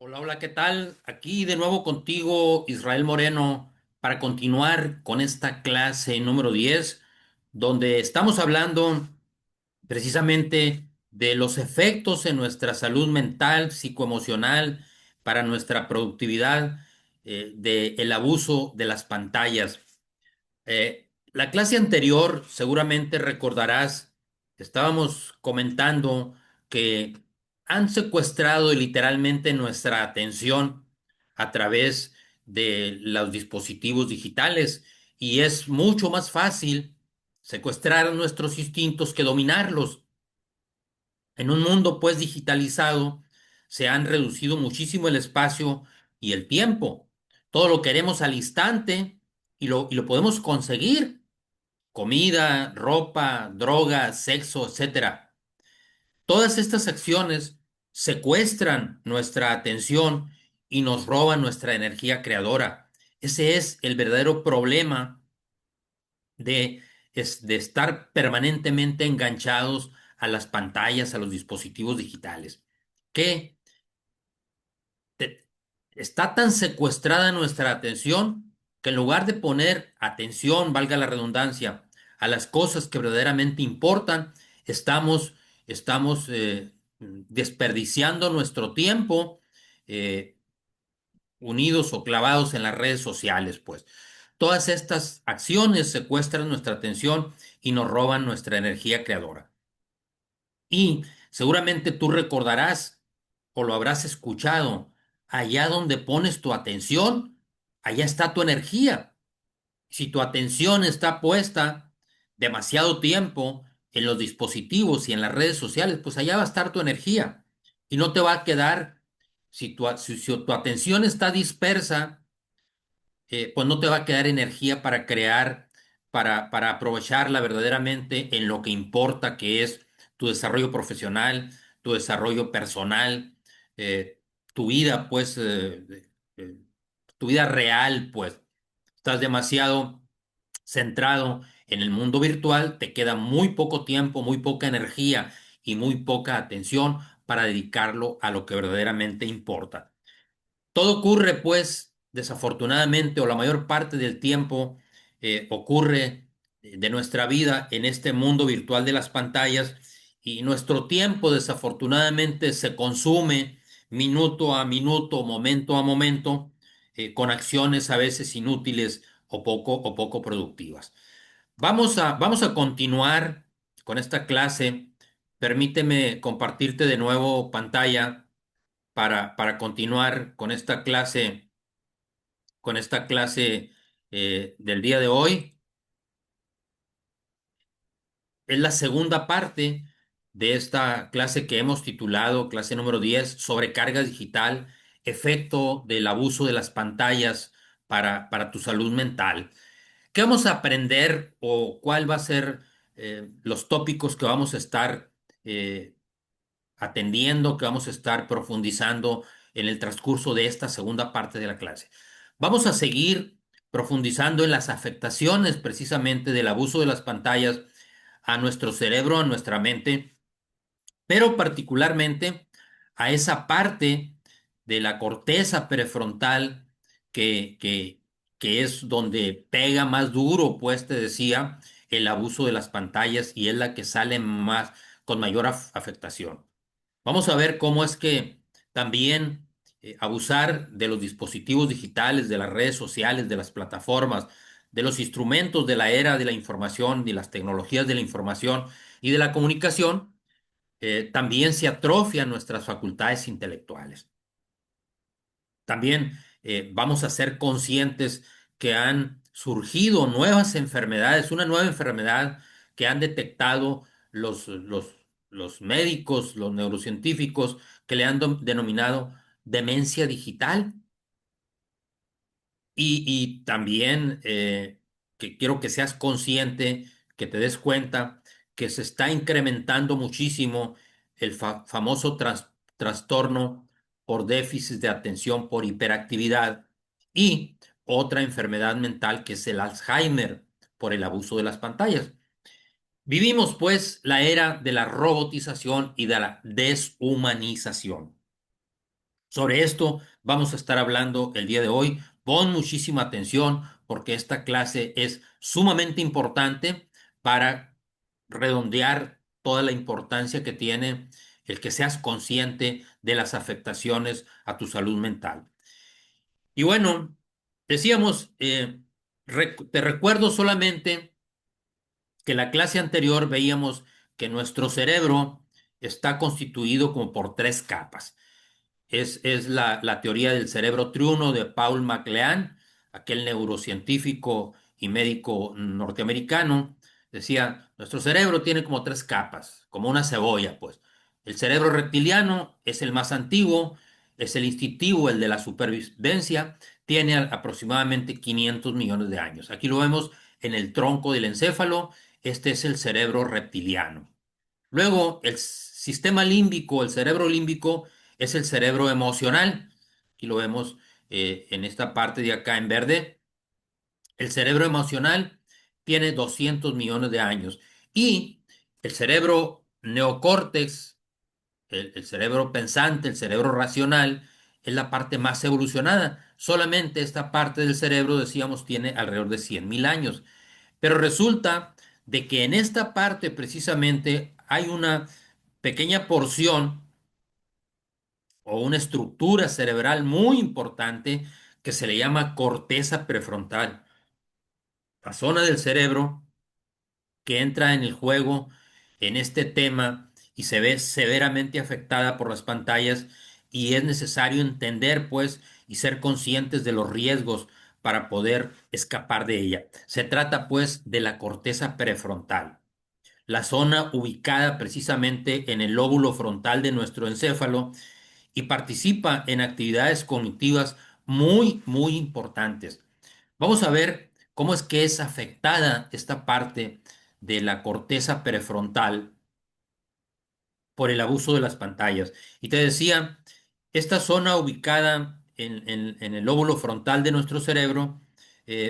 Hola, hola, ¿qué tal? Aquí de nuevo contigo, Israel Moreno, para continuar con esta clase número 10, donde estamos hablando precisamente de los efectos en nuestra salud mental, psicoemocional, para nuestra productividad, del abuso de las pantallas. La clase anterior, seguramente recordarás, estábamos comentando que han secuestrado literalmente nuestra atención a través de los dispositivos digitales y es mucho más fácil secuestrar nuestros instintos que dominarlos. En un mundo pues digitalizado se han reducido muchísimo el espacio y el tiempo. Todo lo queremos al instante y lo podemos conseguir: comida, ropa, drogas, sexo, etcétera. Todas estas acciones secuestran nuestra atención y nos roban nuestra energía creadora. Ese es el verdadero problema de, de estar permanentemente enganchados a las pantallas, a los dispositivos digitales, que te- está tan secuestrada nuestra atención que en lugar de poner atención, valga la redundancia, a las cosas que verdaderamente importan, estamos, estamos desperdiciando nuestro tiempo, eh, unidos o clavados en las redes sociales, pues. Todas estas acciones secuestran nuestra atención y nos roban nuestra energía creadora. Y seguramente tú recordarás o lo habrás escuchado: allá donde pones tu atención, allá está tu energía. Si tu atención está puesta demasiado tiempo en los dispositivos y en las redes sociales, pues allá va a estar tu energía y no te va a quedar. Si tu atención está dispersa, pues no te va a quedar energía para crear, para aprovecharla verdaderamente en lo que importa, que es tu desarrollo profesional, tu desarrollo personal, eh, tu vida, pues, eh, tu vida real, pues. Estás demasiado centrado en el mundo virtual, te queda muy poco tiempo, muy poca energía y muy poca atención para dedicarlo a lo que verdaderamente importa. Todo ocurre, pues, desafortunadamente, o la mayor parte del tiempo ocurre de nuestra vida en este mundo virtual de las pantallas, y nuestro tiempo desafortunadamente se consume minuto a minuto, momento a momento, con acciones a veces inútiles o poco productivas. Vamos a continuar con esta clase. Permíteme compartirte de nuevo pantalla para continuar con esta clase del día de hoy. Es la segunda parte de esta clase que hemos titulado clase número 10: sobrecarga digital, efecto del abuso de las pantallas para tu salud mental. ¿Qué vamos a aprender o cuál va a ser los tópicos que vamos a estar eh, atendiendo, que vamos a estar profundizando en el transcurso de esta segunda parte de la clase? Vamos a seguir profundizando en las afectaciones precisamente del abuso de las pantallas a nuestro cerebro, a nuestra mente, pero particularmente a esa parte de la corteza prefrontal que, que, que es donde pega más duro, pues te decía, el abuso de las pantallas, y es la que sale más con mayor afectación. Vamos a ver cómo es que también abusar de los dispositivos digitales, de las redes sociales, de las plataformas, de los instrumentos de la era de la información, de las tecnologías de la información y de la comunicación, también se atrofian nuestras facultades intelectuales. También vamos a ser conscientes que han surgido nuevas enfermedades, una nueva enfermedad que han detectado los, los, los médicos, los neurocientíficos, que le han denominado demencia digital. Y también que quiero que seas consciente, que te des cuenta que se está incrementando muchísimo el famoso trastorno por déficit de atención por hiperactividad, y otra enfermedad mental que es el Alzheimer por el abuso de las pantallas. Vivimos pues la era de la robotización y de la deshumanización. Sobre esto vamos a estar hablando el día de hoy. Pon muchísima atención porque esta clase es sumamente importante para redondear toda la importancia que tiene el que seas consciente de las afectaciones a tu salud mental. Y bueno, decíamos, te recuerdo solamente que la clase anterior veíamos que nuestro cerebro está constituido como por tres capas. Es la teoría del cerebro triuno de Paul MacLean, aquel neurocientífico y médico norteamericano. Decía, nuestro cerebro tiene como tres capas, como una cebolla, pues. El cerebro reptiliano es el más antiguo, es el instintivo, el de la supervivencia, tiene aproximadamente 500 millones de años. Aquí lo vemos en el tronco del encéfalo, este es el cerebro reptiliano. Luego, el sistema límbico, el cerebro límbico, es el cerebro emocional. Aquí lo vemos en esta parte de acá en verde. El cerebro emocional tiene 200 millones de años. Y el cerebro neocórtex, el cerebro pensante, el cerebro racional, es la parte más evolucionada. Solamente esta parte del cerebro, decíamos, tiene alrededor de 100.000 años. Pero resulta de que en esta parte precisamente hay una pequeña porción o una estructura cerebral muy importante que se le llama corteza prefrontal, la zona del cerebro que entra en el juego en este tema y se ve severamente afectada por las pantallas y es necesario entender pues y ser conscientes de los riesgos para poder escapar de ella. Se trata pues de la corteza prefrontal, la zona ubicada precisamente en el lóbulo frontal de nuestro encéfalo y participa en actividades cognitivas muy, muy importantes. Vamos a ver cómo es que es afectada esta parte de la corteza prefrontal por el abuso de las pantallas. Y te decía, esta zona ubicada en el lóbulo frontal de nuestro cerebro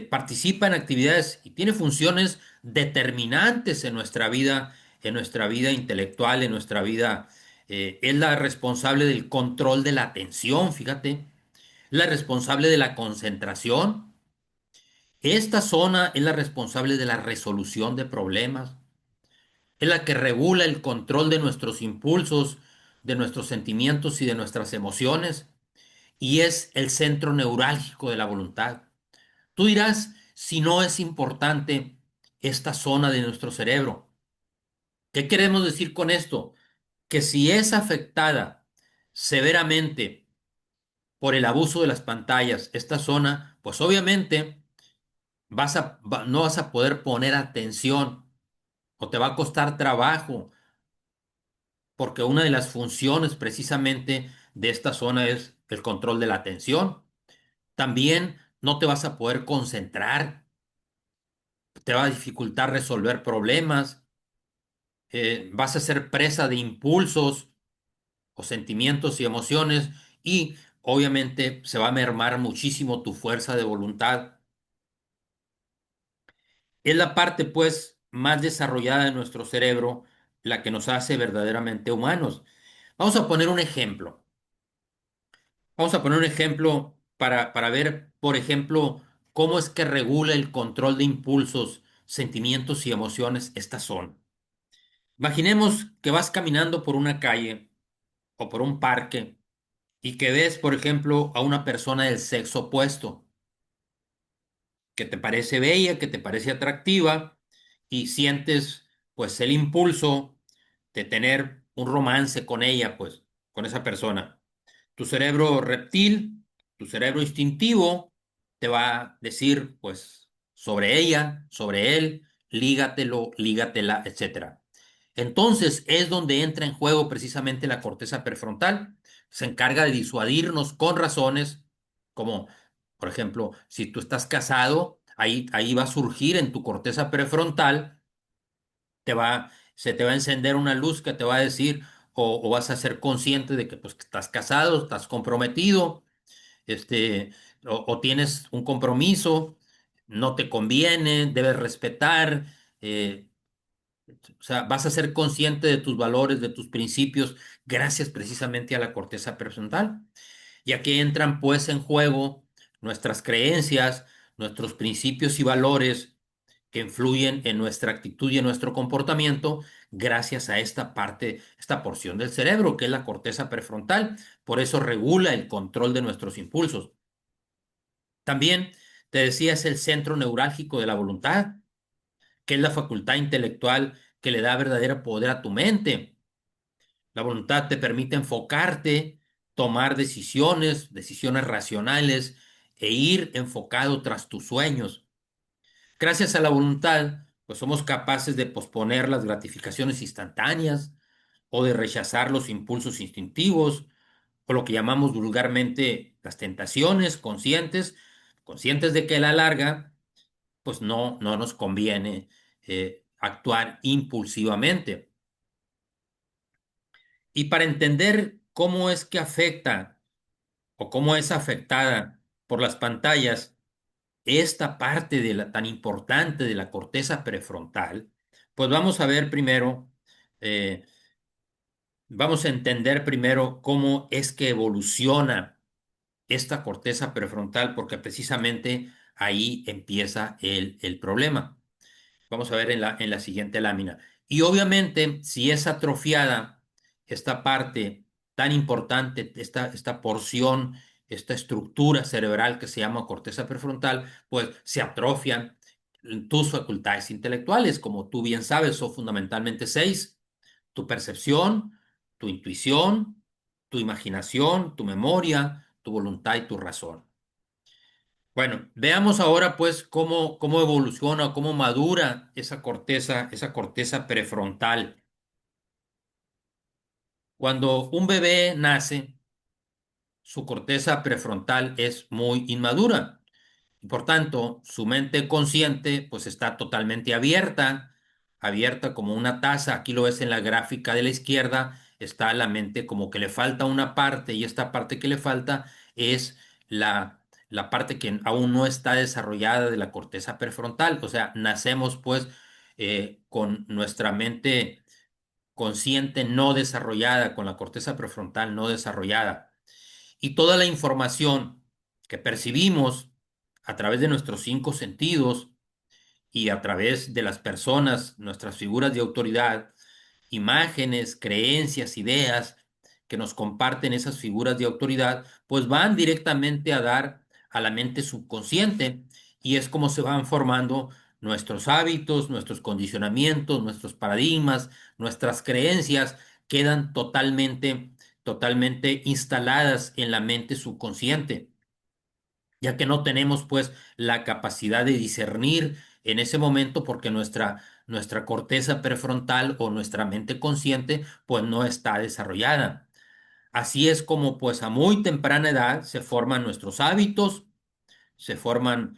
participa en actividades y tiene funciones determinantes en nuestra vida intelectual, en nuestra vida. Es la responsable del control de la atención, fíjate, la responsable de la concentración. Esta zona es la responsable de la resolución de problemas, es la que regula el control de nuestros impulsos, de nuestros sentimientos y de nuestras emociones, y es el centro neurálgico de la voluntad. Tú dirás si no es importante esta zona de nuestro cerebro. ¿Qué queremos decir con esto? Que si es afectada severamente por el abuso de las pantallas, esta zona, pues obviamente no vas a poder poner atención o te va a costar trabajo, porque una de las funciones precisamente de esta zona es el control de la atención. También no te vas a poder concentrar, te va a dificultar resolver problemas, vas a ser presa de impulsos o sentimientos y emociones y obviamente se va a mermar muchísimo tu fuerza de voluntad. Es la parte, pues, más desarrollada de nuestro cerebro la que nos hace verdaderamente humanos. Vamos a poner un ejemplo. Vamos a poner un ejemplo para ver, por ejemplo, cómo es que regula el control de impulsos, sentimientos y emociones esta zona. Imaginemos que vas caminando por una calle o por un parque y que ves, por ejemplo, a una persona del sexo opuesto que te parece bella, que te parece atractiva y sientes pues el impulso de tener un romance con ella, pues, con esa persona. Tu cerebro reptil, tu cerebro instintivo te va a decir pues sobre ella, sobre él, lígatelo, lígatela, etcétera. Entonces es donde entra en juego precisamente la corteza prefrontal. Se encarga de disuadirnos con razones como, por ejemplo, si tú estás casado, ahí va a surgir en tu corteza prefrontal, se te va a encender una luz que te va a decir, o vas a ser consciente de que pues que estás casado, estás comprometido, este, o tienes un compromiso, no te conviene, debes respetar, o sea, vas a ser consciente de tus valores, de tus principios, gracias precisamente a la corteza prefrontal. ya que entran pues en juego nuestras creencias, nuestros principios y valores que influyen en nuestra actitud y en nuestro comportamiento gracias a esta parte, esta porción del cerebro que es la corteza prefrontal. Por eso regula el control de nuestros impulsos. También te decía, es el centro neurálgico de la voluntad, que es la facultad intelectual que le da verdadero poder a tu mente. La voluntad te permite enfocarte, tomar decisiones racionales e ir enfocado tras tus sueños. Gracias a la voluntad, pues somos capaces de posponer las gratificaciones instantáneas o de rechazar los impulsos instintivos o lo que llamamos vulgarmente las tentaciones conscientes de que a la larga, pues no nos conviene actuar impulsivamente. Y para entender cómo es que afecta o cómo es afectada por las pantallas esta parte de la tan importante de la corteza prefrontal, pues vamos a ver primero, eh, vamos a entender primero cómo es que evoluciona esta corteza prefrontal, porque precisamente ahí empieza el problema. Vamos a ver en la siguiente lámina. Y obviamente, si es atrofiada esta parte tan importante, esta porción, esta estructura cerebral que se llama corteza prefrontal, pues se atrofian tus facultades intelectuales. Como tú bien sabes, son fundamentalmente seis: tu percepción, tu intuición, tu imaginación, tu memoria, tu voluntad y tu razón. Bueno, veamos ahora pues cómo evoluciona o cómo madura esa corteza prefrontal. Cuando un bebé nace, su corteza prefrontal es muy inmadura. Y por tanto, su mente consciente pues está totalmente abierta como una taza. Aquí lo ves en la gráfica de la izquierda, está la mente como que le falta una parte y esta parte que le falta es la parte que aún no está desarrollada de la corteza prefrontal. O sea, nacemos pues con nuestra mente consciente no desarrollada, con la corteza prefrontal no desarrollada. Y toda la información que percibimos a través de nuestros cinco sentidos y a través de las personas, nuestras figuras de autoridad, imágenes, creencias, ideas que nos comparten esas figuras de autoridad, pues van directamente a dar a la mente subconsciente y es como se van formando nuestros hábitos, nuestros condicionamientos, nuestros paradigmas, nuestras creencias quedan totalmente instaladas en la mente subconsciente, ya que no tenemos pues la capacidad de discernir en ese momento porque nuestra corteza prefrontal o nuestra mente consciente pues no está desarrollada. Así es como pues a muy temprana edad se forman nuestros hábitos, se forman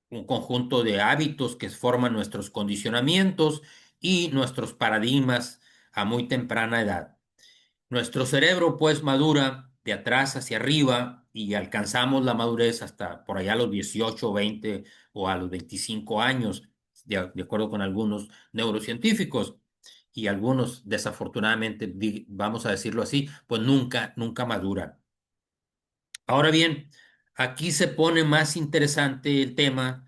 un conjunto de hábitos que forman nuestros condicionamientos y nuestros paradigmas a muy temprana edad. Nuestro cerebro pues madura de atrás hacia arriba y alcanzamos la madurez hasta por allá a los 18, 20 o a los 25 años, de acuerdo con algunos neurocientíficos y algunos desafortunadamente, vamos a decirlo así, pues nunca maduran. Ahora bien, aquí se pone más interesante el tema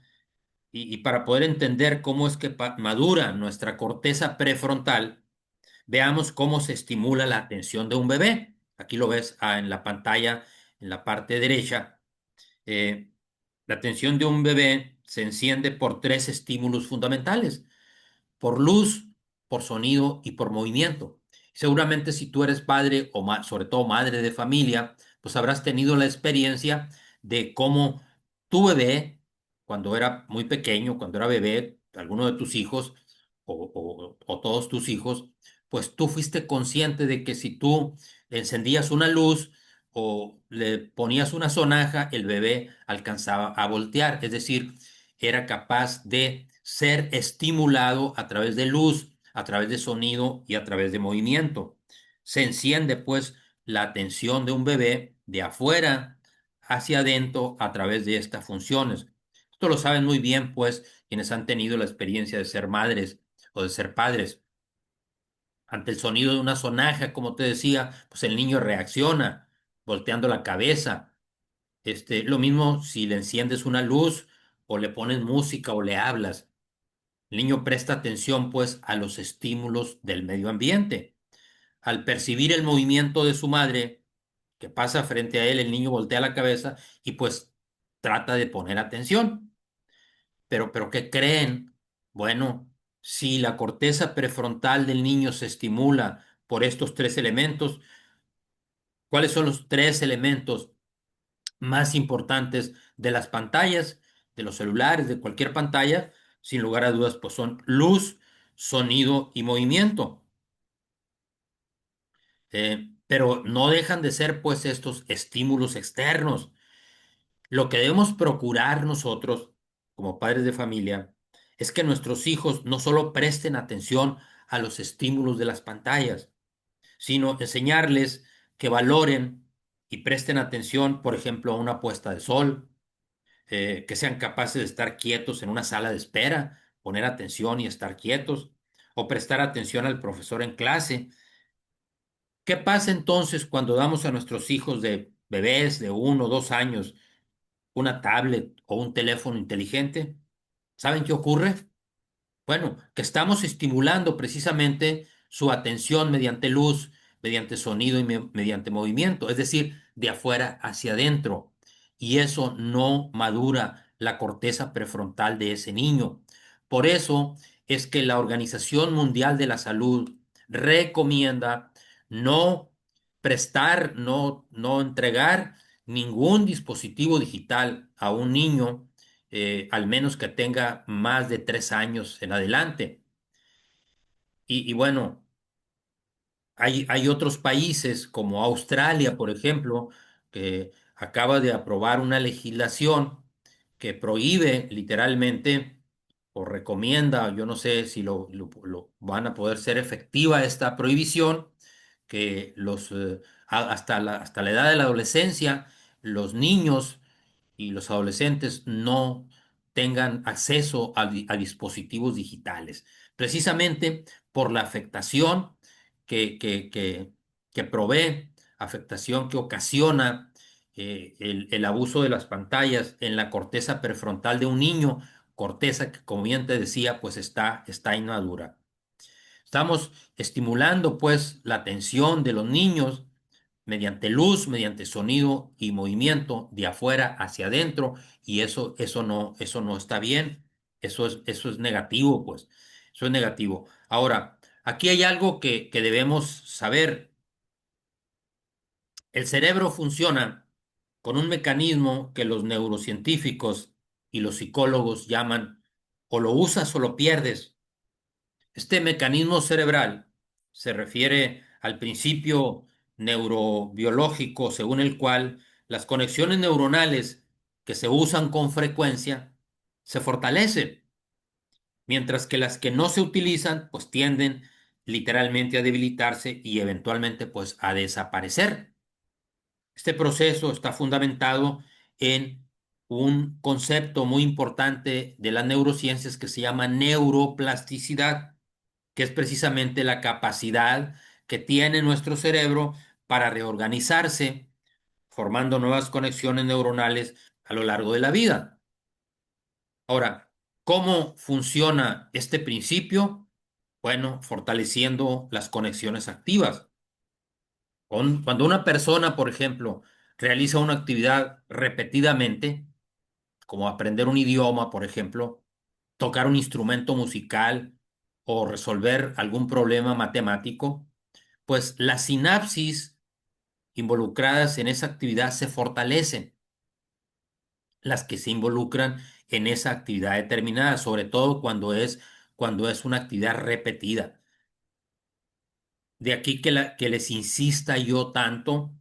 y para poder entender cómo es que madura nuestra corteza prefrontal, veamos cómo se estimula la atención de un bebé. Aquí lo ves en la pantalla, en la parte derecha. Eh, la atención de un bebé se enciende por tres estímulos fundamentales: por luz, por sonido y por movimiento. Seguramente si tú eres padre o sobre todo madre de familia, pues habrás tenido la experiencia de cómo tu bebé, cuando era muy pequeño, cuando era bebé, alguno de tus hijos o todos tus hijos, pues tú fuiste consciente de que si tú le encendías una luz o le ponías una sonaja, el bebé alcanzaba a voltear, es decir, era capaz de ser estimulado a través de luz, a través de sonido y a través de movimiento. Se enciende pues la atención de un bebé de afuera hacia adentro a través de estas funciones. Esto lo saben muy bien pues quienes han tenido la experiencia de ser madres o de ser padres. Ante el sonido de una sonaja, como te decía, pues el niño reacciona. volteando la cabeza. Lo mismo si le enciendes una luz o le pones música o le hablas. El niño presta atención pues a los estímulos del medio ambiente. Al percibir el movimiento de su madre que pasa frente a él, el niño voltea la cabeza y pues trata de poner atención. Pero ¿qué creen? Bueno, si la corteza prefrontal del niño se estimula por estos tres elementos, ¿cuáles son los tres elementos más importantes de las pantallas, de los celulares, de cualquier pantalla? Sin lugar a dudas, pues son luz, sonido y movimiento. Pero no dejan de ser pues estos estímulos externos. Lo que debemos procurar nosotros, como padres de familia, es que nuestros hijos no solo presten atención a los estímulos de las pantallas, sino enseñarles que valoren y presten atención, por ejemplo, a una puesta de sol, que sean capaces de estar quietos en una sala de espera, poner atención y estar quietos, o prestar atención al profesor en clase. ¿Qué pasa entonces cuando damos a nuestros hijos de bebés de 1 o 2 años una tablet o un teléfono inteligente? ¿Saben qué ocurre? Bueno, que estamos estimulando precisamente su atención mediante luz, mediante sonido y mediante movimiento, es decir, de afuera hacia adentro. Y eso no madura la corteza prefrontal de ese niño. Por eso es que la Organización Mundial de la Salud recomienda no prestar, no entregar ningún dispositivo digital a un niño, al menos que tenga más de 3 años en adelante. Y bueno, hay otros países como Australia, por ejemplo, que acaba de aprobar una legislación que prohíbe literalmente o recomienda, yo no sé si lo van a poder ser efectiva esta prohibición, que hasta la edad de la adolescencia, los niños y los adolescentes no tengan acceso a dispositivos digitales, precisamente por la afectación que, que, que, que provee, afectación que ocasiona el abuso de las pantallas en la corteza prefrontal de un niño, corteza que, como bien te decía, pues está inmadura. Estamos estimulando pues la atención de los niños mediante luz, mediante sonido y movimiento de afuera hacia adentro, y eso no está bien. Eso es negativo, pues. Eso es negativo. Ahora, aquí hay algo que debemos saber. El cerebro funciona con un mecanismo que los neurocientíficos y los psicólogos llaman o lo usas o lo pierdes. Este mecanismo cerebral se refiere al principio neurobiológico según el cual las conexiones neuronales que se usan con frecuencia se fortalecen, mientras que las que no se utilizan pues tienden literalmente a debilitarse y eventualmente pues a desaparecer. Este proceso está fundamentado en un concepto muy importante de las neurociencias que se llama neuroplasticidad, que es precisamente la capacidad que tiene nuestro cerebro para reorganizarse, formando nuevas conexiones neuronales a lo largo de la vida. Ahora, ¿cómo funciona este principio? Bueno, fortaleciendo las conexiones activas. Cuando una persona, por ejemplo, realiza una actividad repetidamente, como aprender un idioma, por ejemplo, tocar un instrumento musical o resolver algún problema matemático, pues las sinapsis involucradas en esa actividad se fortalecen, las que se involucran en esa actividad determinada, sobre todo cuando es una actividad repetida. De aquí que les insista yo tanto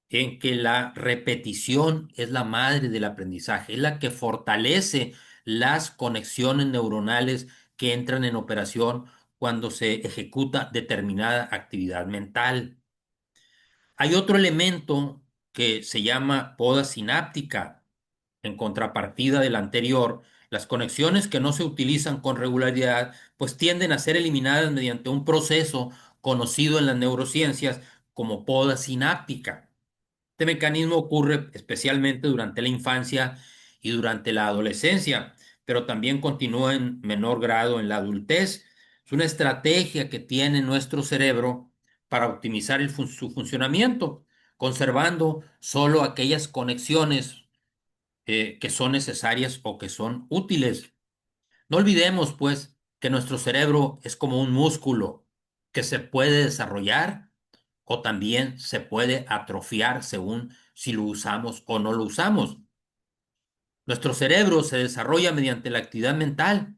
en que la repetición es la madre del aprendizaje, es la que fortalece las conexiones neuronales que entran en operación cuando se ejecuta determinada actividad mental. Hay otro elemento que se llama poda sináptica. En contrapartida del anterior, las conexiones que no se utilizan con regularidad, pues tienden a ser eliminadas mediante un proceso conocido en las neurociencias como poda sináptica. Este mecanismo ocurre especialmente durante la infancia y durante la adolescencia, pero también continúa en menor grado en la adultez. Es una estrategia que tiene nuestro cerebro para optimizar su funcionamiento, conservando solo aquellas conexiones que son necesarias o que son útiles. No olvidemos, pues, que nuestro cerebro es como un músculo que se puede desarrollar o también se puede atrofiar según si lo usamos o no lo usamos. Nuestro cerebro se desarrolla mediante la actividad mental,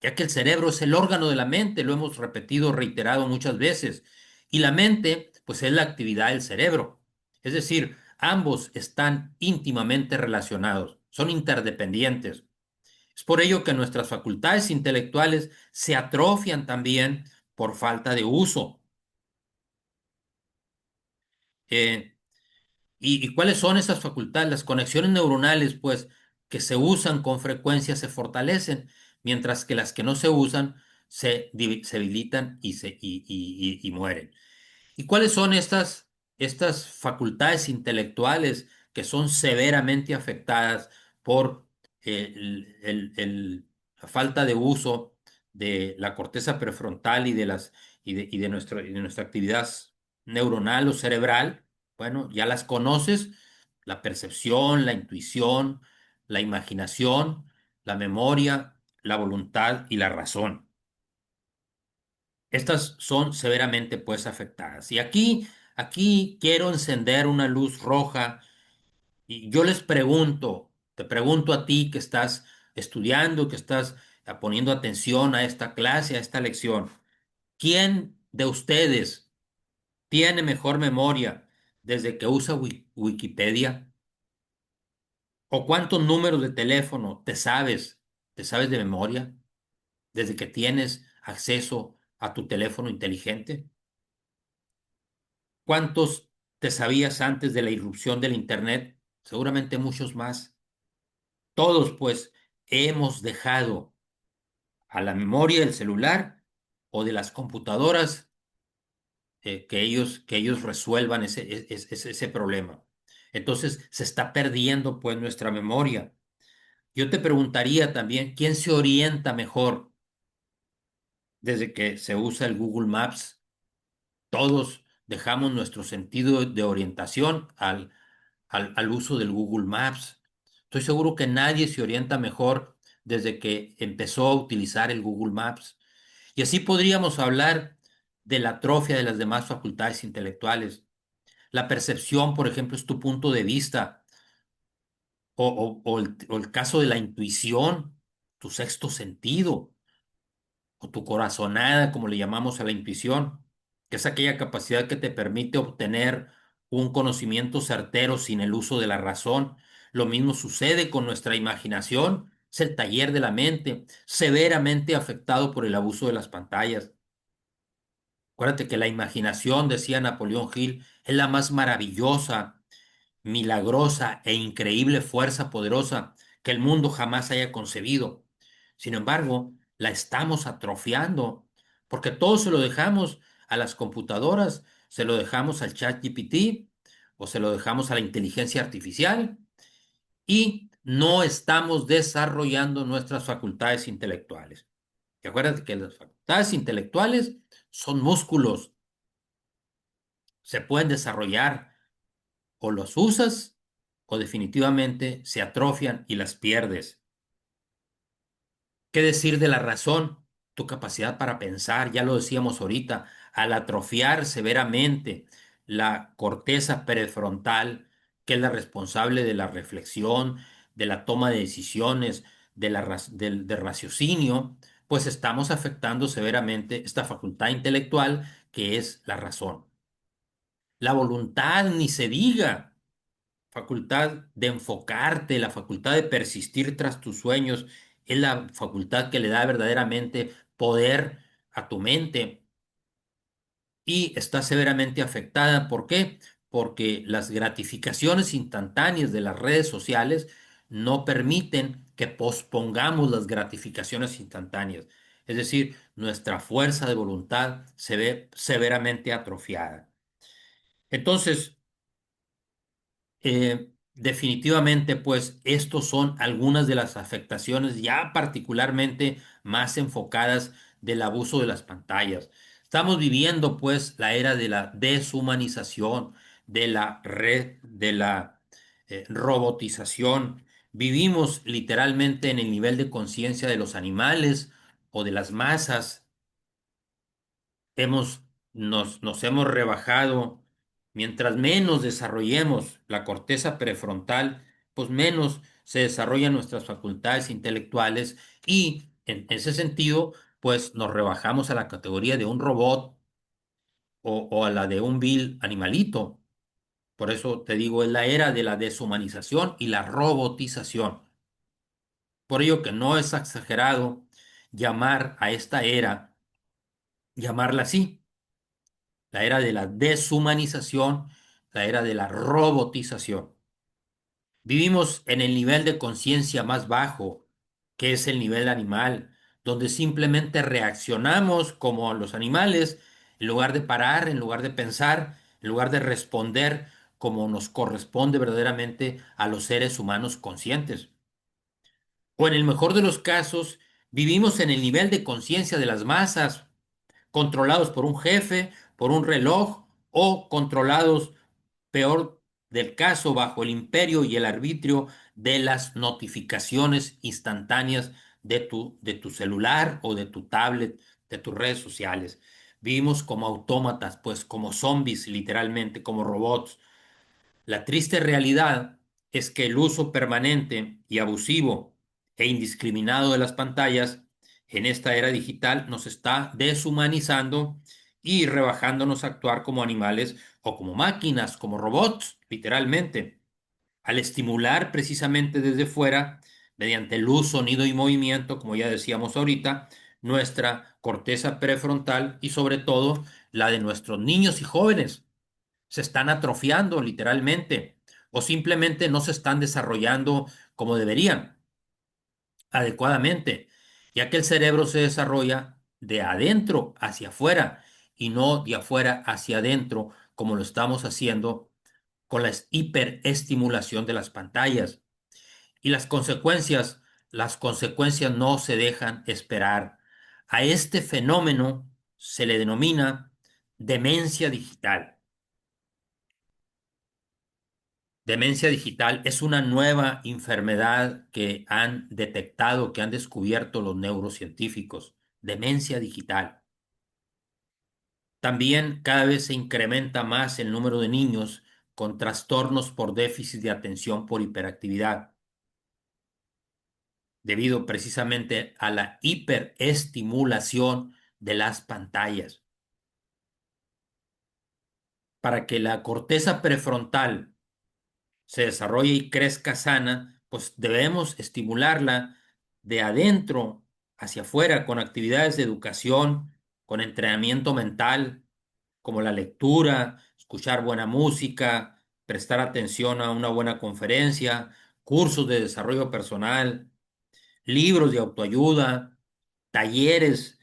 ya que el cerebro es el órgano de la mente, lo hemos repetido, reiterado muchas veces, y la mente, pues es la actividad del cerebro. Es decir, ambos están íntimamente relacionados, son interdependientes. Es por ello que nuestras facultades intelectuales se atrofian también por falta de uso. Eh, ¿Y cuáles son esas facultades? Las conexiones neuronales, pues, que se usan con frecuencia se fortalecen, mientras que las que no se usan se debilitan y mueren. ¿Y cuáles son estas facultades intelectuales que son severamente afectadas por la falta de uso de la corteza prefrontal y de nuestra actividad neuronal o cerebral? Bueno, ya las conoces: la percepción, la intuición, la imaginación, la memoria, la voluntad y la razón. Estas son severamente pues afectadas. Y aquí quiero encender una luz roja y yo les pregunto, te pregunto a ti que estás estudiando, que estás poniendo atención a esta clase, a esta lección. ¿Quién de ustedes tiene mejor memoria desde que usa Wikipedia? ¿O cuántos números de teléfono te sabes de memoria desde que tienes acceso a tu teléfono inteligente? ¿Cuántos te sabías antes de la irrupción del Internet? Seguramente muchos más. Todos, pues, hemos dejado a la memoria del celular o de las computadoras que ellos resuelvan ese problema. Entonces, se está perdiendo, pues, nuestra memoria. Yo te preguntaría también, ¿quién se orienta mejor desde que se usa el Google Maps? Todos dejamos nuestro sentido de orientación al uso del Google Maps. Estoy seguro que nadie se orienta mejor desde que empezó a utilizar el Google Maps. Y así podríamos hablar de la atrofia de las demás facultades intelectuales. La percepción, por ejemplo, es tu punto de vista, o el caso de la intuición, tu sexto sentido, o tu corazonada, como le llamamos a la intuición, que es aquella capacidad que te permite obtener un conocimiento certero sin el uso de la razón. Lo mismo sucede con nuestra imaginación, es el taller de la mente, severamente afectado por el abuso de las pantallas. Acuérdate que la imaginación, decía Napoleón Hill, es la más maravillosa, milagrosa e increíble fuerza poderosa que el mundo jamás haya concebido. Sin embargo, la estamos atrofiando porque todo se lo dejamos a las computadoras, se lo dejamos al chat GPT o se lo dejamos a la inteligencia artificial y no estamos desarrollando nuestras facultades intelectuales. Y acuérdate que las facultades intelectuales son músculos, se pueden desarrollar, o los usas o definitivamente se atrofian y las pierdes. ¿Qué decir de la razón? Tu capacidad para pensar, ya lo decíamos ahorita, al atrofiar severamente la corteza prefrontal, que es la responsable de la reflexión, de la toma de decisiones, del raciocinio, pues estamos afectando severamente esta facultad intelectual que es la razón. La voluntad, ni se diga, facultad de enfocarte, la facultad de persistir tras tus sueños, es la facultad que le da verdaderamente poder a tu mente y está severamente afectada. ¿Por qué? Porque las gratificaciones instantáneas de las redes sociales no permiten que pospongamos las gratificaciones instantáneas. Es decir, nuestra fuerza de voluntad se ve severamente atrofiada. Entonces, Definitivamente, pues estos son algunas de las afectaciones ya particularmente más enfocadas del abuso de las pantallas. Estamos viviendo pues la era de la deshumanización, de la red, de la robotización. Vivimos literalmente en el nivel de conciencia de los animales o de las masas. Nos hemos rebajado. Mientras menos desarrollemos la corteza prefrontal, pues menos se desarrollan nuestras facultades intelectuales y en ese sentido, pues nos rebajamos a la categoría de un robot o a la de un vil animalito. Por eso te digo, es la era de la deshumanización y la robotización. Por ello que no es exagerado llamar a esta era, llamarla así la era de la deshumanización, la era de la robotización. Vivimos en el nivel de conciencia más bajo, que es el nivel animal, donde simplemente reaccionamos como los animales, en lugar de parar, en lugar de pensar, en lugar de responder como nos corresponde verdaderamente a los seres humanos conscientes. O en el mejor de los casos, vivimos en el nivel de conciencia de las masas, controlados por un jefe, por un reloj o controlados, peor del caso, bajo el imperio y el arbitrio de las notificaciones instantáneas de tu celular o de tu tablet, de tus redes sociales. Vivimos como autómatas, pues como zombies, literalmente, como robots. La triste realidad es que el uso permanente y abusivo e indiscriminado de las pantallas en esta era digital nos está deshumanizando y rebajándonos a actuar como animales o como máquinas, como robots, literalmente, al estimular precisamente desde fuera, mediante luz, sonido y movimiento, como ya decíamos ahorita, nuestra corteza prefrontal y sobre todo la de nuestros niños y jóvenes se están atrofiando literalmente o simplemente no se están desarrollando como deberían, adecuadamente, ya que el cerebro se desarrolla de adentro hacia afuera y no de afuera hacia adentro como lo estamos haciendo con la hiperestimulación de las pantallas. Y las consecuencias no se dejan esperar. A este fenómeno se le denomina demencia digital. Demencia digital es una nueva enfermedad que han detectado, que han descubierto los neurocientíficos. Demencia digital. También cada vez se incrementa más el número de niños con trastornos por déficit de atención por hiperactividad, debido precisamente a la hiperestimulación de las pantallas. Para que la corteza prefrontal se desarrolle y crezca sana, pues debemos estimularla de adentro hacia afuera con actividades de educación, con entrenamiento mental, como la lectura, escuchar buena música, prestar atención a una buena conferencia, cursos de desarrollo personal, libros de autoayuda, talleres,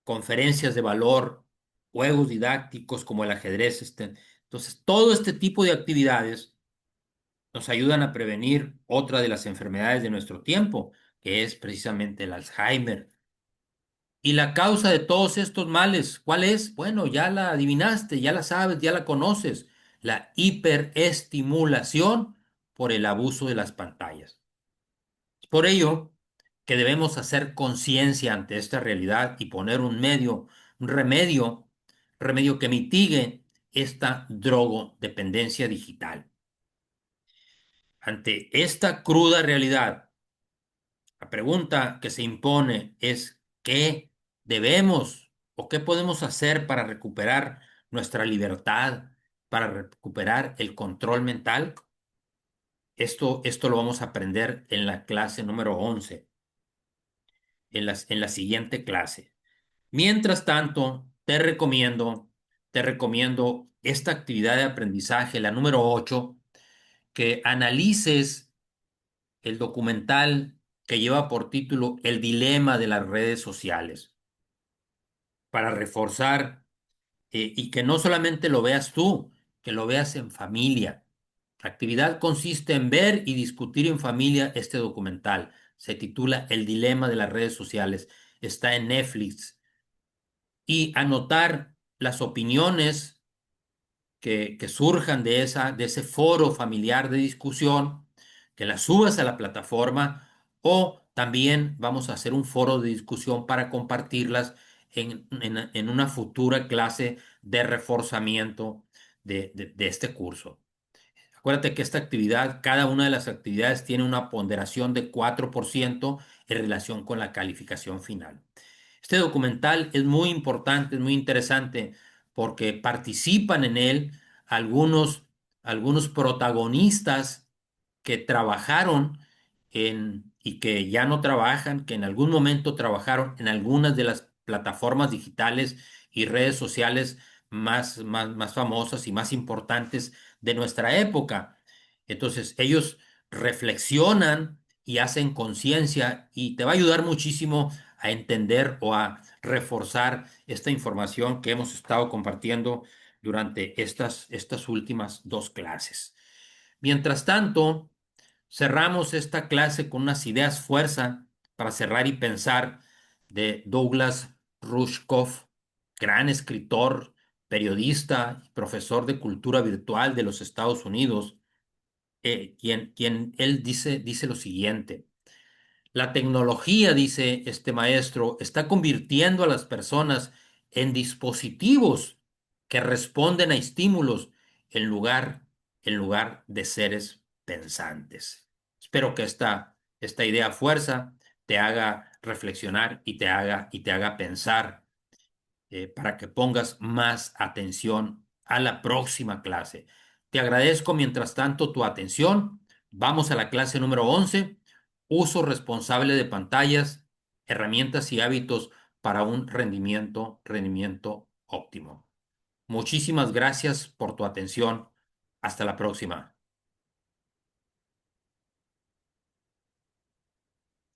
conferencias de valor, juegos didácticos como el ajedrez. Entonces, todo este tipo de actividades nos ayudan a prevenir otra de las enfermedades de nuestro tiempo, que es precisamente el Alzheimer. Y la causa de todos estos males, ¿cuál es? Bueno, ya la adivinaste, ya la sabes, ya la conoces. La hiperestimulación por el abuso de las pantallas. Es por ello que debemos hacer conciencia ante esta realidad y poner un remedio que mitigue esta drogodependencia digital. Ante esta cruda realidad, la pregunta que se impone es ¿qué debemos o qué podemos hacer para recuperar nuestra libertad, para recuperar el control mental? Esto lo vamos a aprender en la clase número 11, en la siguiente clase. Mientras tanto, te recomiendo esta actividad de aprendizaje, la número 8, que analices el documental que lleva por título El dilema de las redes sociales, para reforzar y que no solamente lo veas tú, que lo veas en familia, La actividad consiste en ver y discutir en familia este documental. Se titula El dilema de las redes sociales. Está en Netflix. Y anotar las opiniones que surjan de ese foro familiar de discusión, que las subas a la plataforma o también vamos a hacer un foro de discusión para compartirlas en una futura clase de reforzamiento de este curso. Acuérdate que esta actividad, cada una de las actividades tiene una ponderación de 4% en relación con la calificación final. Este documental es muy importante, es muy interesante, porque participan en él algunos, algunos protagonistas que trabajaron y que ya no trabajan, que en algún momento trabajaron en algunas de las plataformas digitales y redes sociales más famosas y más importantes de nuestra época. Entonces, ellos reflexionan y hacen conciencia y te va a ayudar muchísimo a entender o a reforzar esta información que hemos estado compartiendo durante estas últimas dos clases. Mientras tanto, cerramos esta clase con unas ideas fuerza para cerrar y pensar de Douglas Rushkoff, gran escritor, periodista y profesor de cultura virtual de los Estados Unidos, quien él dice lo siguiente. La tecnología, dice este maestro, está convirtiendo a las personas en dispositivos que responden a estímulos en lugar, en lugar de seres pensantes. Espero que esta idea fuerza te haga reflexionar y te haga pensar para que pongas más atención a la próxima clase. Te agradezco mientras tanto tu atención. Vamos a la clase número 11. Uso responsable de pantallas, herramientas y hábitos para un rendimiento óptimo. Muchísimas gracias por tu atención. Hasta la próxima.